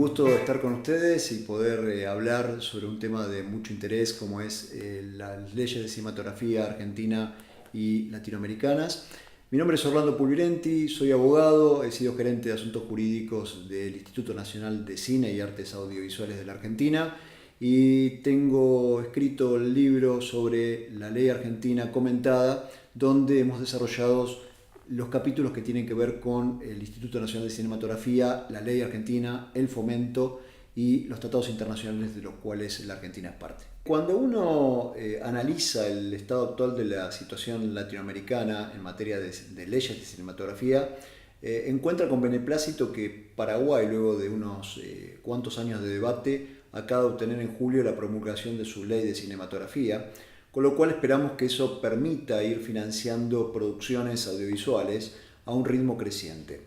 gusto estar con ustedes y poder hablar sobre un tema de mucho interés como es las leyes de cinematografía argentina y latinoamericanas. Mi nombre es Orlando Pulvirenti, soy abogado, he sido gerente de asuntos jurídicos del Instituto Nacional de Cine y Artes Audiovisuales de la Argentina y tengo escrito el libro sobre la ley argentina comentada, donde hemos desarrollado los capítulos que tienen que ver con el Instituto Nacional de Cinematografía, la ley argentina, el fomento y los tratados internacionales de los cuales la Argentina es parte. Cuando uno analiza el estado actual de la situación latinoamericana en materia de leyes de cinematografía, encuentra con beneplácito que Paraguay, luego de unos cuantos años de debate, acaba de obtener en julio la promulgación de su ley de cinematografía, con lo cual esperamos que eso permita ir financiando producciones audiovisuales a un ritmo creciente.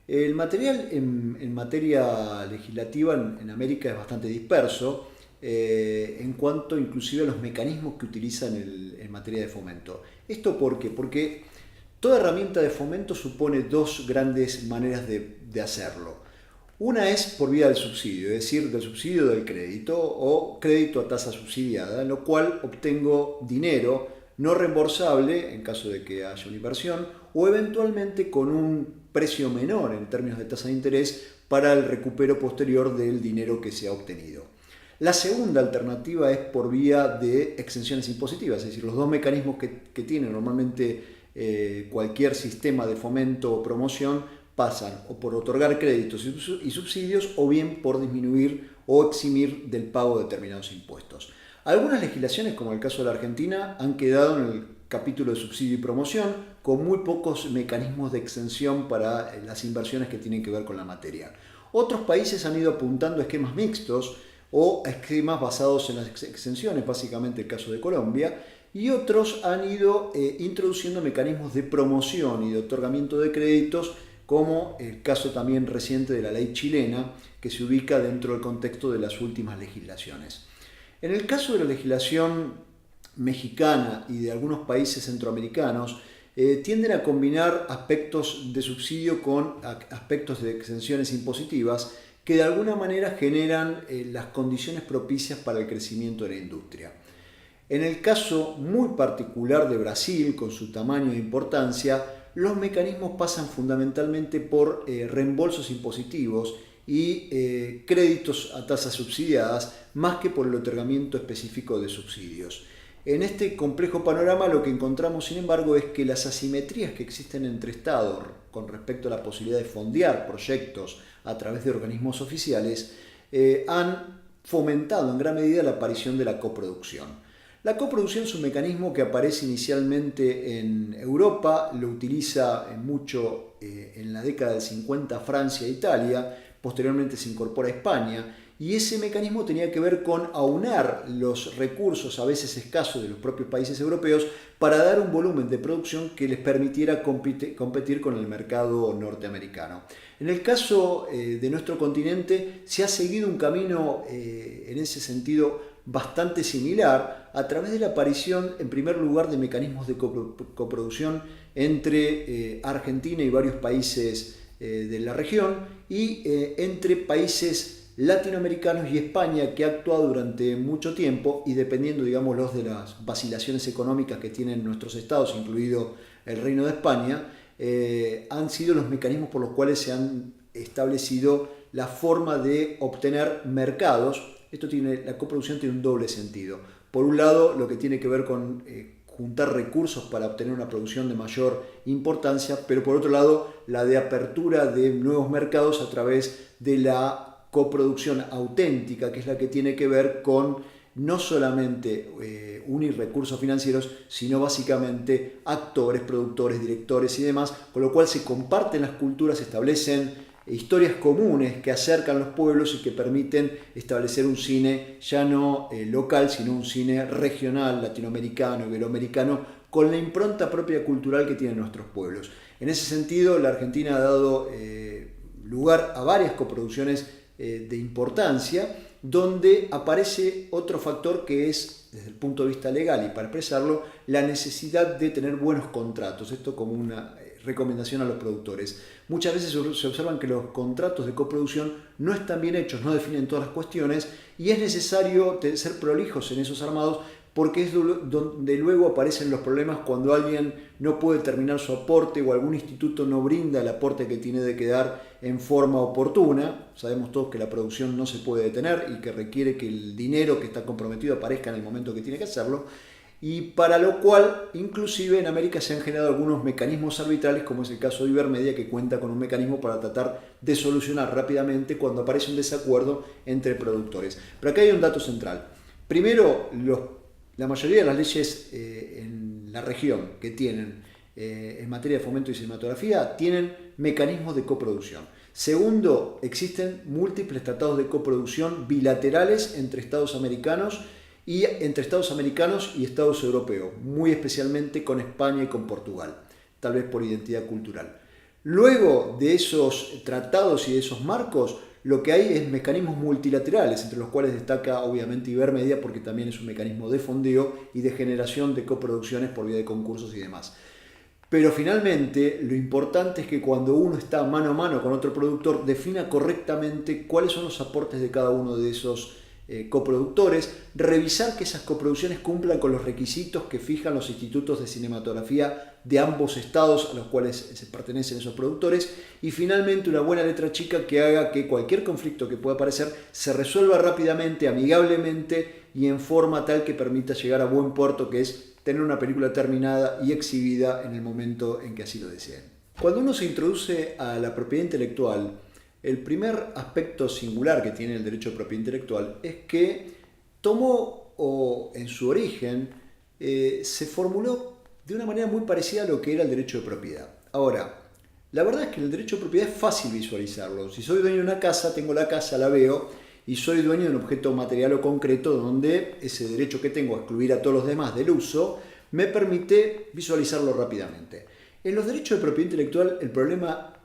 El material en materia legislativa en América es bastante disperso en cuanto inclusive a los mecanismos que utilizan en materia de fomento. ¿Esto por qué? Porque toda herramienta de fomento supone dos grandes maneras de hacerlo. Una es por vía del subsidio, es decir, del subsidio del crédito o crédito a tasa subsidiada, en lo cual obtengo dinero no reembolsable en caso de que haya una inversión o eventualmente con un precio menor en términos de tasa de interés para el recupero posterior del dinero que se ha obtenido. La segunda alternativa es por vía de exenciones impositivas, es decir, los dos mecanismos que tiene normalmente cualquier sistema de fomento o promoción pasan o por otorgar créditos y subsidios o bien por disminuir o eximir del pago de determinados impuestos. Algunas legislaciones, como el caso de la Argentina, han quedado en el capítulo de subsidio y promoción con muy pocos mecanismos de exención para las inversiones que tienen que ver con la materia. Otros países han ido apuntando a esquemas mixtos o a esquemas basados en las exenciones, básicamente el caso de Colombia, y otros han ido introduciendo mecanismos de promoción y de otorgamiento de créditos, como el caso también reciente de la ley chilena, que se ubica dentro del contexto de las últimas legislaciones. En el caso de la legislación mexicana y de algunos países centroamericanos, tienden a combinar aspectos de subsidio con aspectos de exenciones impositivas que de alguna manera generan las condiciones propicias para el crecimiento de la industria. En el caso muy particular de Brasil, con su tamaño e importancia, los mecanismos pasan fundamentalmente por reembolsos impositivos y créditos a tasas subsidiadas, más que por el otorgamiento específico de subsidios. En este complejo panorama lo que encontramos, sin embargo, es que las asimetrías que existen entre Estados con respecto a la posibilidad de fondear proyectos a través de organismos oficiales han fomentado en gran medida la aparición de la coproducción. La coproducción es un mecanismo que aparece inicialmente en Europa, lo utiliza mucho en la década del 50 Francia e Italia, posteriormente se incorpora a España, y ese mecanismo tenía que ver con aunar los recursos a veces escasos de los propios países europeos para dar un volumen de producción que les permitiera competir con el mercado norteamericano. En el caso de nuestro continente se ha seguido un camino en ese sentido bastante similar a través de la aparición, en primer lugar, de mecanismos de coproducción entre Argentina y varios países de la región y entre países latinoamericanos y España, que ha actuado durante mucho tiempo y dependiendo, digámoslo, de las vacilaciones económicas que tienen nuestros estados, incluido el Reino de España, han sido los mecanismos por los cuales se han establecido la forma de obtener mercados. La coproducción tiene un doble sentido. Por un lado, lo que tiene que ver con juntar recursos para obtener una producción de mayor importancia, pero por otro lado, la de apertura de nuevos mercados a través de la coproducción auténtica, que es la que tiene que ver con no solamente unir recursos financieros, sino básicamente actores, productores, directores y demás, con lo cual se comparten las culturas, se establecen historias comunes que acercan los pueblos y que permiten establecer un cine ya no local, sino un cine regional, latinoamericano, iberoamericano, con la impronta propia cultural que tienen nuestros pueblos. En ese sentido, la Argentina ha dado lugar a varias coproducciones de importancia, donde aparece otro factor que es, desde el punto de vista legal y para expresarlo, la necesidad de tener buenos contratos. Esto como una recomendación a los productores. Muchas veces se observan que los contratos de coproducción no están bien hechos, no definen todas las cuestiones y es necesario ser prolijos en esos armados porque es donde luego aparecen los problemas cuando alguien no puede terminar su aporte o algún instituto no brinda el aporte que tiene que dar en forma oportuna. Sabemos todos que la producción no se puede detener y que requiere que el dinero que está comprometido aparezca en el momento que tiene que hacerlo. Y para lo cual, inclusive en América se han generado algunos mecanismos arbitrales, como es el caso de Ibermedia, que cuenta con un mecanismo para tratar de solucionar rápidamente cuando aparece un desacuerdo entre productores. Pero acá hay un dato central. Primero, la mayoría de las leyes en la región que tienen en materia de fomento y cinematografía tienen mecanismos de coproducción. Segundo, existen múltiples tratados de coproducción bilaterales entre Estados americanos y Estados europeos, muy especialmente con España y con Portugal, tal vez por identidad cultural. Luego de esos tratados y de esos marcos, lo que hay es mecanismos multilaterales, entre los cuales destaca obviamente Ibermedia, porque también es un mecanismo de fondeo y de generación de coproducciones por vía de concursos y demás. Pero finalmente lo importante es que cuando uno está mano a mano con otro productor, defina correctamente cuáles son los aportes de cada uno de esos coproductores, revisar que esas coproducciones cumplan con los requisitos que fijan los institutos de cinematografía de ambos estados a los cuales se pertenecen esos productores y finalmente una buena letra chica que haga que cualquier conflicto que pueda aparecer se resuelva rápidamente, amigablemente y en forma tal que permita llegar a buen puerto, que es tener una película terminada y exhibida en el momento en que así lo deseen. Cuando uno se introduce a la propiedad intelectual, el primer aspecto singular que tiene el derecho de propiedad intelectual es que tomó, o en su origen, se formuló de una manera muy parecida a lo que era el derecho de propiedad. Ahora, la verdad es que el derecho de propiedad es fácil visualizarlo. Si soy dueño de una casa, tengo la casa, la veo, y soy dueño de un objeto material o concreto donde ese derecho que tengo a excluir a todos los demás del uso me permite visualizarlo rápidamente. En los derechos de propiedad intelectual el problema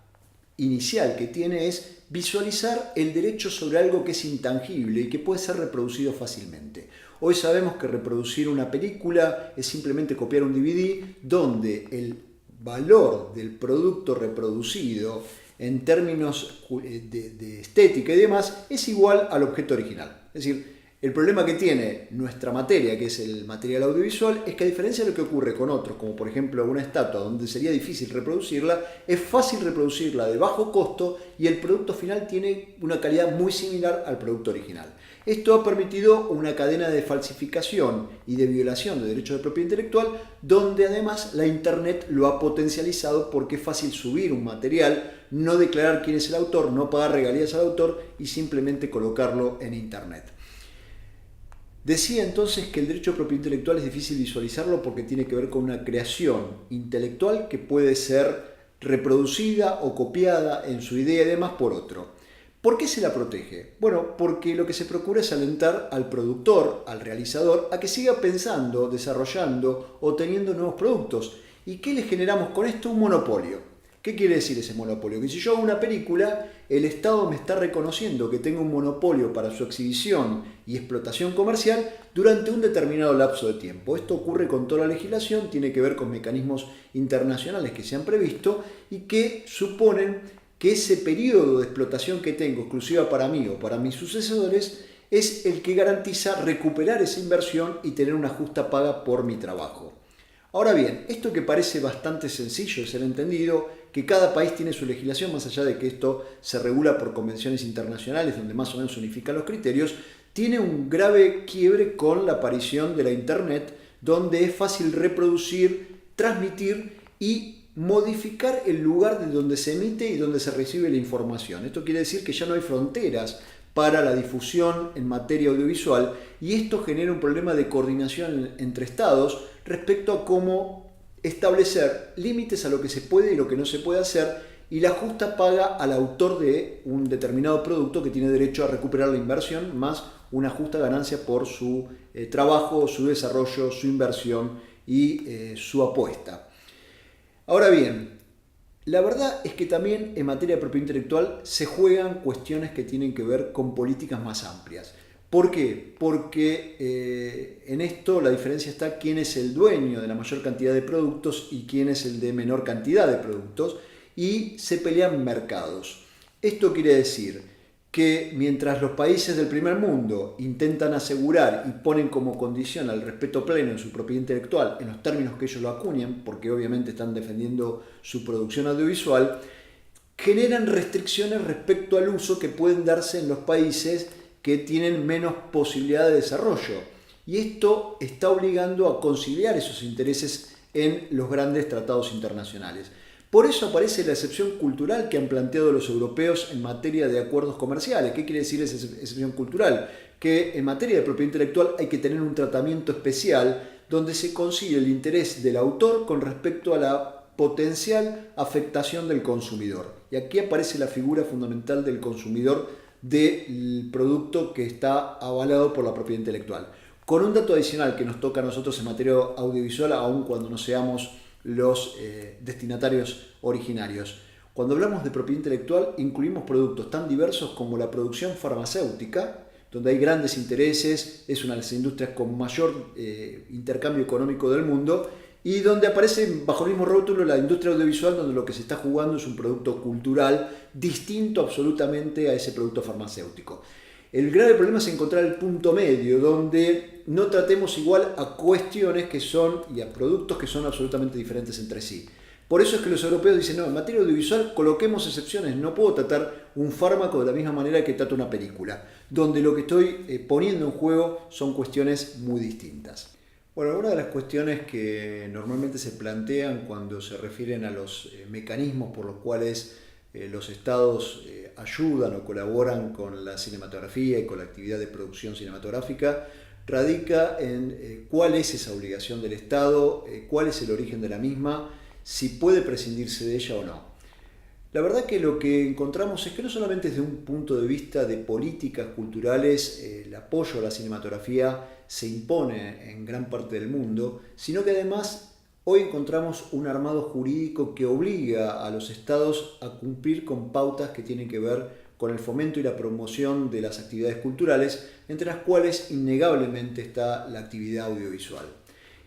inicial que tiene es visualizar el derecho sobre algo que es intangible y que puede ser reproducido fácilmente. Hoy sabemos que reproducir una película es simplemente copiar un DVD donde el valor del producto reproducido en términos de estética y demás es igual al objeto original. Es decir, el problema que tiene nuestra materia, que es el material audiovisual, es que a diferencia de lo que ocurre con otros, como por ejemplo una estatua donde sería difícil reproducirla, es fácil reproducirla de bajo costo y el producto final tiene una calidad muy similar al producto original. Esto ha permitido una cadena de falsificación y de violación de derechos de propiedad intelectual, donde además la Internet lo ha potencializado porque es fácil subir un material, no declarar quién es el autor, no pagar regalías al autor y simplemente colocarlo en Internet. Decía entonces que el derecho de propiedad intelectual es difícil visualizarlo porque tiene que ver con una creación intelectual que puede ser reproducida o copiada en su idea y demás por otro. ¿Por qué se la protege? Bueno, porque lo que se procura es alentar al productor, al realizador, a que siga pensando, desarrollando o teniendo nuevos productos. ¿Y qué le generamos con esto? Un monopolio. ¿Qué quiere decir ese monopolio? Que si yo hago una película, el Estado me está reconociendo que tengo un monopolio para su exhibición y explotación comercial durante un determinado lapso de tiempo. Esto ocurre con toda la legislación, tiene que ver con mecanismos internacionales que se han previsto y que suponen que ese periodo de explotación que tengo exclusiva para mí o para mis sucesores es el que garantiza recuperar esa inversión y tener una justa paga por mi trabajo. Ahora bien, esto que parece bastante sencillo de ser entendido, que cada país tiene su legislación, más allá de que esto se regula por convenciones internacionales donde más o menos se unifican los criterios, tiene un grave quiebre con la aparición de la Internet, donde es fácil reproducir, transmitir y modificar el lugar de donde se emite y donde se recibe la información. Esto quiere decir que ya no hay fronteras para la difusión en materia audiovisual y esto genera un problema de coordinación entre estados respecto a cómo establecer límites a lo que se puede y lo que no se puede hacer y la justa paga al autor de un determinado producto que tiene derecho a recuperar la inversión más una justa ganancia por su trabajo, su desarrollo, su inversión y su apuesta. Ahora bien, la verdad es que también en materia de propiedad intelectual se juegan cuestiones que tienen que ver con políticas más amplias. ¿Por qué? Porque en esto la diferencia está quién es el dueño de la mayor cantidad de productos y quién es el de menor cantidad de productos, y se pelean mercados. Esto quiere decir que mientras los países del primer mundo intentan asegurar y ponen como condición al respeto pleno en su propiedad intelectual en los términos que ellos lo acuñan, porque obviamente están defendiendo su producción audiovisual, generan restricciones respecto al uso que pueden darse en los países que tienen menos posibilidad de desarrollo. Y esto está obligando a conciliar esos intereses en los grandes tratados internacionales. Por eso aparece la excepción cultural que han planteado los europeos en materia de acuerdos comerciales. ¿Qué quiere decir esa excepción cultural? Que en materia de propiedad intelectual hay que tener un tratamiento especial donde se concilie el interés del autor con respecto a la potencial afectación del consumidor. Y aquí aparece la figura fundamental del consumidor del producto que está avalado por la propiedad intelectual. Con un dato adicional que nos toca a nosotros en materia audiovisual, aun cuando no seamos los destinatarios originarios. Cuando hablamos de propiedad intelectual, incluimos productos tan diversos como la producción farmacéutica, donde hay grandes intereses, es una de las industrias con mayor intercambio económico del mundo, y donde aparece bajo el mismo rótulo la industria audiovisual, donde lo que se está jugando es un producto cultural distinto absolutamente a ese producto farmacéutico. El grave problema es encontrar el punto medio, donde no tratemos igual a cuestiones que son y a productos que son absolutamente diferentes entre sí. Por eso es que los europeos dicen, no, en materia audiovisual coloquemos excepciones, no puedo tratar un fármaco de la misma manera que trato una película, donde lo que estoy poniendo en juego son cuestiones muy distintas. Bueno, una de las cuestiones que normalmente se plantean cuando se refieren a los mecanismos por los cuales los estados ayudan o colaboran con la cinematografía y con la actividad de producción cinematográfica radica en cuál es esa obligación del Estado, cuál es el origen de la misma, si puede prescindirse de ella o no. La verdad que lo que encontramos es que no solamente desde un punto de vista de políticas culturales el apoyo a la cinematografía se impone en gran parte del mundo, sino que además hoy encontramos un armado jurídico que obliga a los estados a cumplir con pautas que tienen que ver con el fomento y la promoción de las actividades culturales, entre las cuales innegablemente está la actividad audiovisual.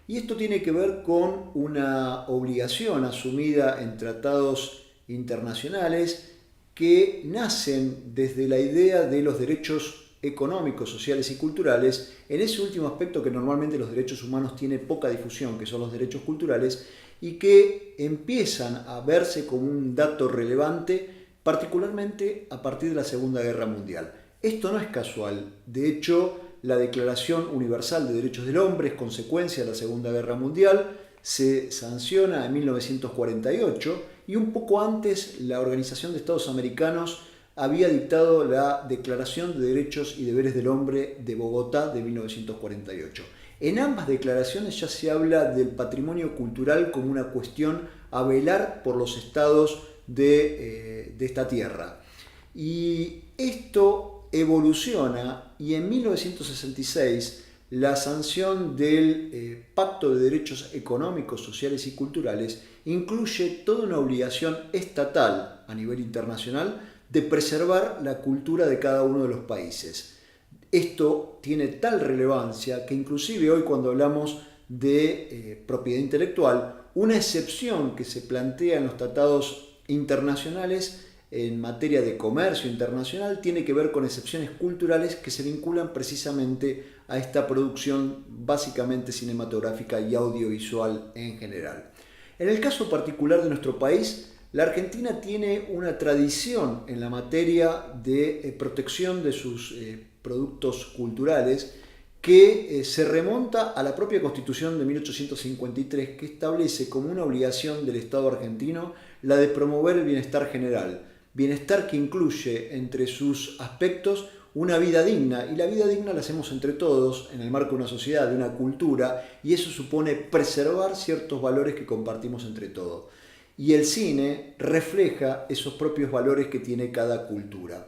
Y esto tiene que ver con una obligación asumida en tratados internacionales que nacen desde la idea de los derechos económicos, sociales y culturales, en ese último aspecto que normalmente los derechos humanos tienen poca difusión, que son los derechos culturales, y que empiezan a verse como un dato relevante, particularmente a partir de la Segunda Guerra Mundial. Esto no es casual, de hecho, la Declaración Universal de Derechos del Hombre es consecuencia de la Segunda Guerra Mundial, se sanciona en 1948 y un poco antes la Organización de Estados Americanos había dictado la Declaración de Derechos y Deberes del Hombre de Bogotá de 1948. En ambas declaraciones ya se habla del patrimonio cultural como una cuestión a velar por los estados de esta tierra. Y esto evoluciona y en 1966 la sanción del Pacto de Derechos Económicos, Sociales y Culturales incluye toda una obligación estatal a nivel internacional de preservar la cultura de cada uno de los países. Esto tiene tal relevancia que inclusive hoy cuando hablamos de propiedad intelectual, una excepción que se plantea en los tratados internacionales en materia de comercio internacional tiene que ver con excepciones culturales que se vinculan precisamente a esta producción básicamente cinematográfica y audiovisual en general. En el caso particular de nuestro país, la Argentina tiene una tradición en la materia de protección de sus productos culturales que se remonta a la propia Constitución de 1853, que establece como una obligación del Estado argentino la de promover el bienestar general, bienestar que incluye entre sus aspectos una vida digna, y la vida digna la hacemos entre todos en el marco de una sociedad, de una cultura, y eso supone preservar ciertos valores que compartimos entre todos. Y el cine refleja esos propios valores que tiene cada cultura.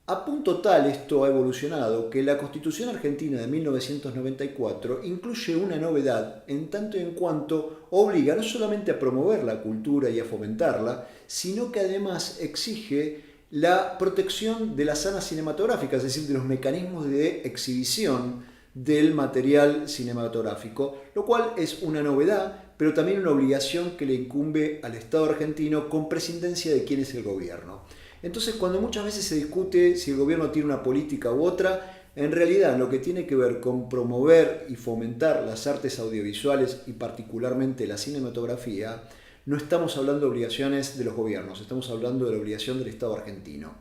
A punto tal esto ha evolucionado que la Constitución Argentina de 1994 incluye una novedad en tanto y en cuanto obliga no solamente a promover la cultura y a fomentarla, sino que además exige la protección de las salas cinematográficas, es decir, de los mecanismos de exhibición del material cinematográfico, lo cual es una novedad, pero también una obligación que le incumbe al Estado argentino con prescindencia de quién es el gobierno. Entonces, cuando muchas veces se discute si el gobierno tiene una política u otra, en realidad lo que tiene que ver con promover y fomentar las artes audiovisuales y particularmente la cinematografía, no estamos hablando de obligaciones de los gobiernos, estamos hablando de la obligación del Estado argentino.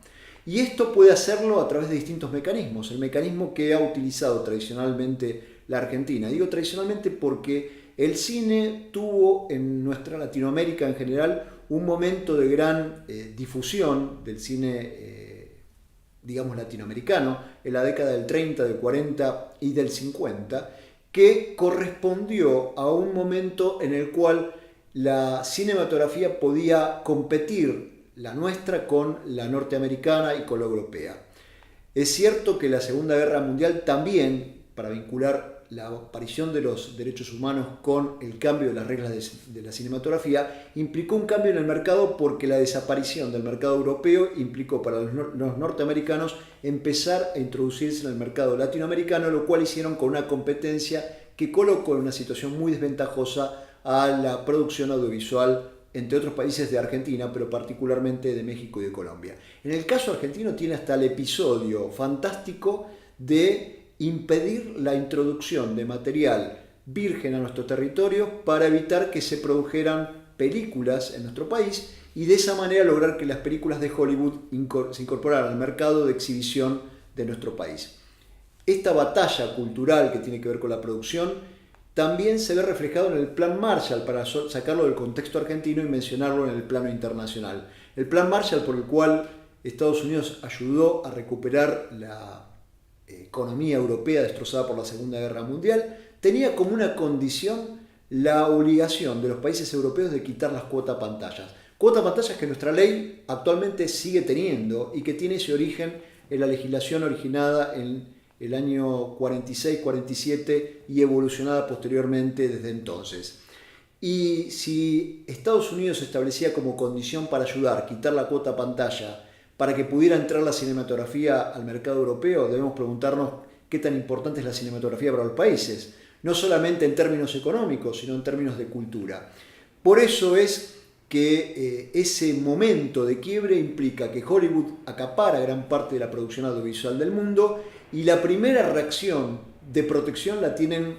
Y esto puede hacerlo a través de distintos mecanismos. El mecanismo que ha utilizado tradicionalmente la Argentina. Digo tradicionalmente porque el cine tuvo en nuestra Latinoamérica en general un momento de gran difusión del cine, digamos, latinoamericano, en la década del 30, del 40 y del 50, que correspondió a un momento en el cual la cinematografía podía competir, la nuestra, con la norteamericana y con la europea. Es cierto que la Segunda Guerra Mundial también, para vincular la aparición de los derechos humanos con el cambio de las reglas de la cinematografía, implicó un cambio en el mercado porque la desaparición del mercado europeo implicó para los norteamericanos empezar a introducirse en el mercado latinoamericano, lo cual hicieron con una competencia que colocó en una situación muy desventajosa a la producción audiovisual, entre otros países de Argentina, pero particularmente de México y de Colombia. En el caso argentino tiene hasta el episodio fantástico de impedir la introducción de material virgen a nuestro territorio para evitar que se produjeran películas en nuestro país y de esa manera lograr que las películas de Hollywood se incorporaran al mercado de exhibición de nuestro país. Esta batalla cultural que tiene que ver con la producción también se ve reflejado en el Plan Marshall, para sacarlo del contexto argentino y mencionarlo en el plano internacional. El Plan Marshall, por el cual Estados Unidos ayudó a recuperar la economía europea destrozada por la Segunda Guerra Mundial, tenía como una condición la obligación de los países europeos de quitar las cuotas pantallas. Cuotas pantallas que nuestra ley actualmente sigue teniendo y que tiene ese origen en la legislación originada en el año 46-47 y evolucionada posteriormente desde entonces. Y si Estados Unidos establecía como condición para ayudar a quitar la cuota pantalla para que pudiera entrar la cinematografía al mercado europeo, debemos preguntarnos qué tan importante es la cinematografía para los países, no solamente en términos económicos, sino en términos de cultura. Por eso es que ese momento de quiebre implica que Hollywood acapara gran parte de la producción audiovisual del mundo y la primera reacción de protección la tienen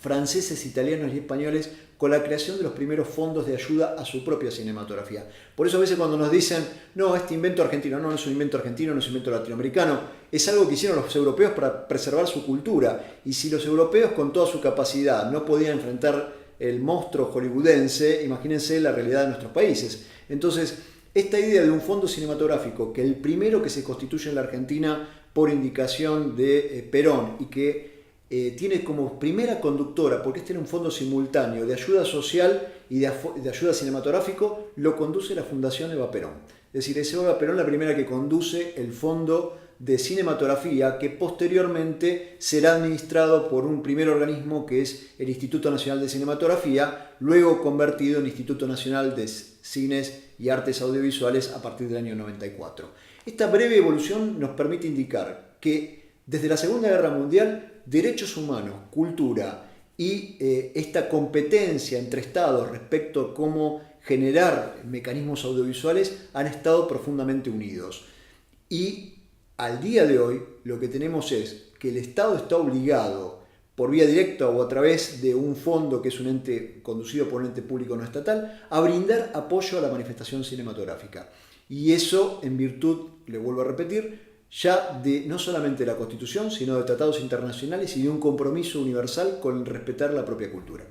franceses, italianos y españoles con la creación de los primeros fondos de ayuda a su propia cinematografía. Por eso a veces cuando nos dicen, no, este invento argentino, no es un invento argentino, no es un invento latinoamericano, es algo que hicieron los europeos para preservar su cultura. Y si los europeos con toda su capacidad no podían enfrentar el monstruo hollywoodense, imagínense la realidad de nuestros países. Entonces, esta idea de un fondo cinematográfico, que el primero que se constituye en la Argentina por indicación de Perón y que tiene como primera conductora, porque este era un fondo simultáneo de ayuda social y de ayuda cinematográfico, lo conduce la Fundación Eva Perón. Es decir, es Eva Perón la primera que conduce el fondo de cinematografía, que posteriormente será administrado por un primer organismo que es el Instituto Nacional de Cinematografía, luego convertido en Instituto Nacional de Cines y Artes Audiovisuales a partir del año 94. Esta breve evolución nos permite indicar que desde la Segunda Guerra Mundial, derechos humanos, cultura y esta competencia entre estados respecto a cómo generar mecanismos audiovisuales han estado profundamente unidos. Y al día de hoy lo que tenemos es que el Estado está obligado, por vía directa o a través de un fondo que es un ente conducido por un ente público no estatal, a brindar apoyo a la manifestación cinematográfica. Y eso en virtud, le vuelvo a repetir, ya de no solamente de la Constitución, sino de tratados internacionales y de un compromiso universal con respetar la propia cultura.